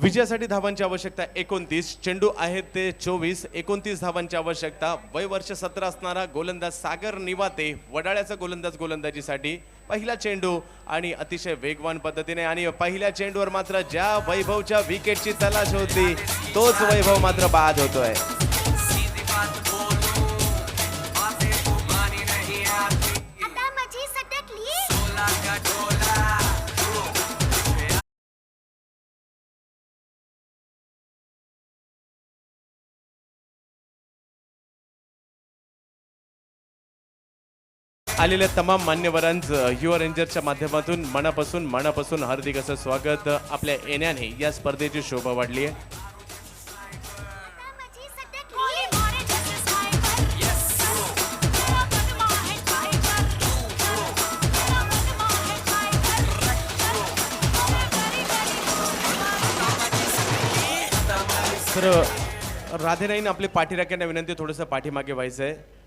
विजयासाठी धावांची आवश्यकता 29, चेंडू आहेत ते 24, 29 धावांची आवश्यकता. वय वर्ष 17 असणारा गोलंदाज सागर निवाते वडाळ्याचा गोलंदाज गोलंदाजीसाठी. पहिला चेंडू आणि अतिशय वेगवान पद्धतीने आणि पहिल्या चेंडूवर मात्र ज्या वैभवच्या विकेटची तलाश होती तोच वैभव मात्र बाद होतोय. आलेल्या तमाम मान्यवरांचं युवा रेंजरच्या माध्यमातून मनापासून हार्दिक असं स्वागत. आपल्या येण्याने या स्पर्धेची शोभा वाढली आहे. तर राधेनाईन आपले पाठीराख्यांना विनंती, थोडंसं पाठीमागे व्हायचं आहे.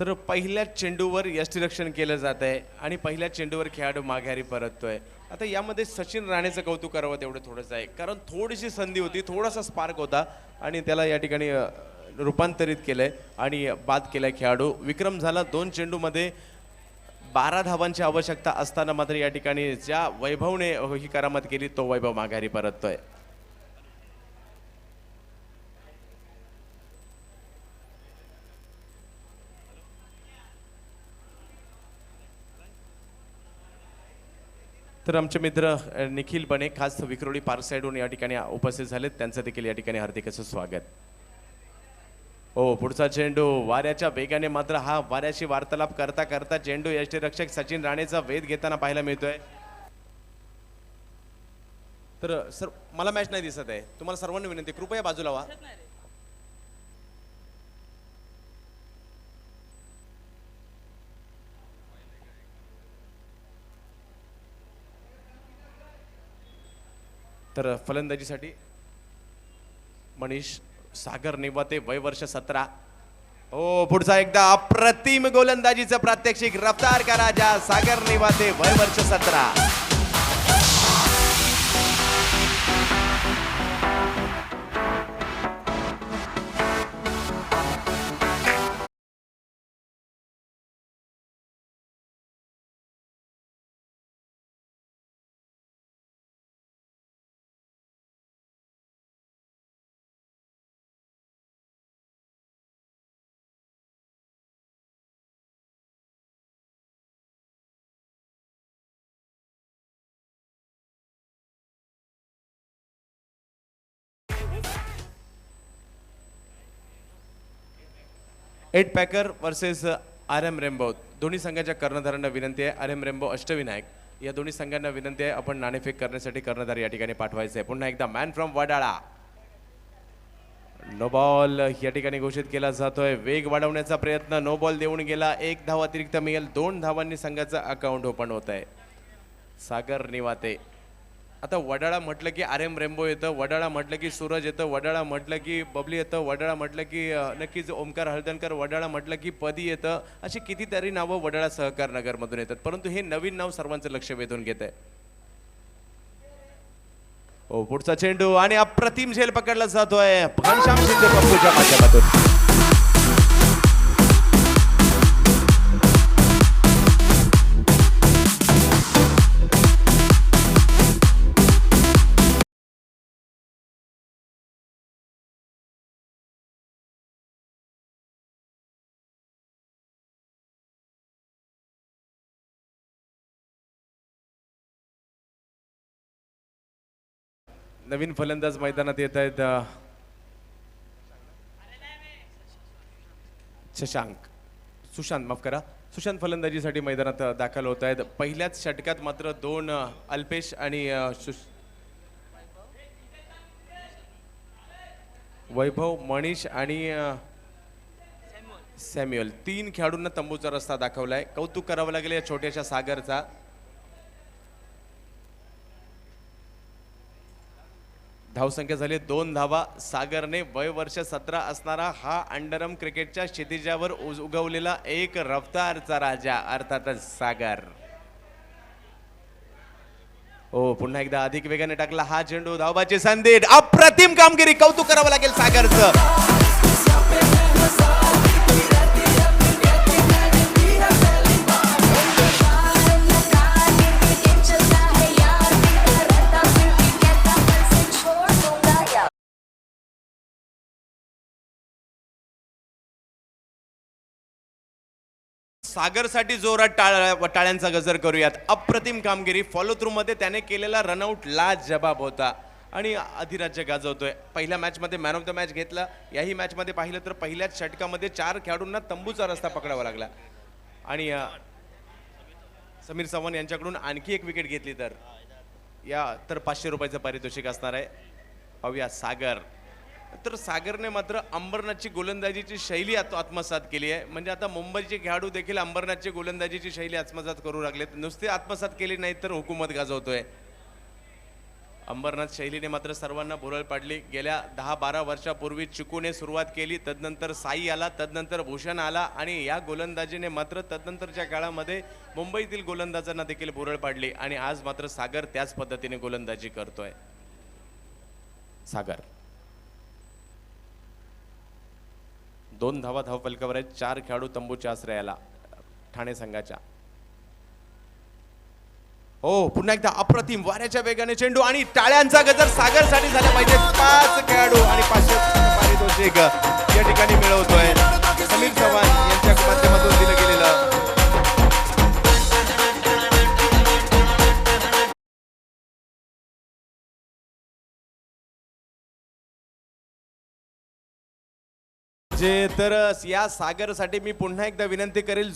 तर पहिल्या चेंडूवर यष्टिरक्षण केलं जात आहे आणि पहिल्या चेंडूवर खेळाडू माघारी परततोय. आता यामध्ये सचिन राणेचं कौतुक करावं तेवढं थोडंच आहे, कारण थोडीशी संधी होती, थोडासा स्पार्क होता आणि त्याला या ठिकाणी रूपांतरित केलंय आणि बाद केलाय खेळाडू. विक्रम झाला 2 चेंडूमध्ये 12 धावांची आवश्यकता असताना मात्र या ठिकाणी ज्या वैभवने ही करामत केली तो वैभव माघारी परततोय. तर आमचे मित्र निखिल बने खास विक्रोळी पार्क साईडहून या ठिकाणी उपस्थित झालेत, त्यांचं देखील या ठिकाणी हार्दिक असं स्वागत. हो, पुढचा चेंडू वाऱ्याच्या वेगाने मात्र हा वाऱ्याशी वार्तालाप करता करता चेंडू यष्टिरक्षक सचिन राणेचा वेध घेताना पाहायला मिळतोय. तर सर मला मॅच नाही दिसत आहे, तुम्हाला सर्वांनी विनंती कृपया बाजूला व्हा. तर फलंदाजीसाठी मनीष सागर निवाते वय वर्ष 17. हो, पुढचा एकदा अप्रतिम गोलंदाजीचं प्रात्यक्षिक रफ्तार का राजा सागर निवाते वय वर्ष 17. Eight Packer versus RM Rambo. दोन्ही संघाच्या कर्णधारांना विनंती आहे, RM रेम्बो अष्टविनायक या दोन्ही संघांना विनंती आहे आपण नाणेफेक करण्यासाठी कर्णधार या ठिकाणी पाठवायचे आहे. पुन्हा एकदा man from Wadala. No ball या ठिकाणी घोषित केला जातोय. वेग वाढवण्याचा प्रयत्न, नो बॉल देऊन गेला. 1 धाव अतिरिक्त मिळेल. 2 धावांनी संघाचं अकाउंट ओपन होत आहे. सागर निवाते. आता वडाळा म्हटलं की RM रेम्बो येतं, वडाळा म्हटलं की सूरज येतं, वडाळा म्हटलं की बबली येतं, वडाळा म्हटलं की नक्कीच ओमकार हळदणकर, वडाळा म्हटलं की पदी येतं. अशी कितीतरी नावं वडाळा सहकार नगरमधून येतात, परंतु हे नवीन नाव सर्वांचं लक्ष वेधून घेत आहे. हो, पुढचा चेंडू आणि अप्रतिम झेल पकडला जातोय घनश्याम शिंदे पप्पूच्या माध्यमातून. नवीन फलंदाज मैदानात येत आहेत. सुशांत माफ करा, सुशांत फलंदाजीसाठी मैदानात दाखल होत आहेत. पहिल्याच षटकात मात्र 2 अल्पेश आणि वैभव, मनीष आणि सॅम्युअल 3 खेळाडूंना तंबूचा रस्ता दाखवलाय. कौतुक करावं लागेल या छोट्याशा सागरचा. धावसंख्या झाली 2 धावा. सागरने वय वर्ष 17 असणारा हा अंडरम क्रिकेटच्या क्षितिजावर उगवलेला एक रफ्तारचा राजा अर्थातच सागर. हो पुन्हा एकदा अधिक वेगाने टाकला हा चेंडू, धावबाची संधी, अप्रतिम कामगिरी, कौतुक करावं लागेल सागरचं. सागरसाठी जोरात टाळ्यांचा गजर करूयात. अप्रतिम कामगिरी, फॉलो थ्रू मध्ये त्याने केलेला रनआउट लाजबाब होता आणि अधिराज्य गाजवतोय. पहिल्या मॅच मध्ये मॅन ऑफ द मॅच घेतला. याही मॅच मध्ये पाहिलं तर पहिल्याच षटकामध्ये 4 खेळाडूंना तंबूचा रस्ता पकडावा लागला आणि समीर चव्हाण यांच्याकडून आणखी एक विकेट घेतली तर 500 रुपयाचं पारितोषिक असणार आहे. पाहूया सागर. तर सागरने मात्र अंबरनाथची गोलंदाजीची शैली आत्मसात केली आहे. म्हणजे आता मुंबईचे खेळाडू देखील अंबरनाथची गोलंदाजीची शैली आत्मसात करू लागलेत. नुसते आत्मसात केली नाही तर हुकूमत गाजवतोय. अंबरनाथ शैलीने मात्र सर्वांना भुरळ पाडली. गेल्या 10-12 वर्षापूर्वी चिकूने सुरुवात केली, तदनंतर साई आला, तदनंतर भूषण आला आणि या गोलंदाजीने मात्र तदनंतरच्या काळामध्ये मुंबईतील गोलंदाजांना देखील भुरळ पाडली आणि आज मात्र सागर त्याच पद्धतीने गोलंदाजी करतोय. सागर 2 धावा धावफलकावर आहेत. 4 खेळाडू तंबूच्या आश्रयाला ठाणे संघाच्या. हो पुन्हा एकदा अप्रतिम वाऱ्याच्या वेगाने चेंडू आणि टाळ्यांचा गजर सागरसाठी झाला पाहिजे. 5 खेळाडू आणि 500 पारितोषिक या ठिकाणी मिळवतोय समीर चव्हाण यांच्या माध्यमातून दिलं गेलेलं. जे तर या सागरसाठी मी पुन्हा एकदा विनंती करेल,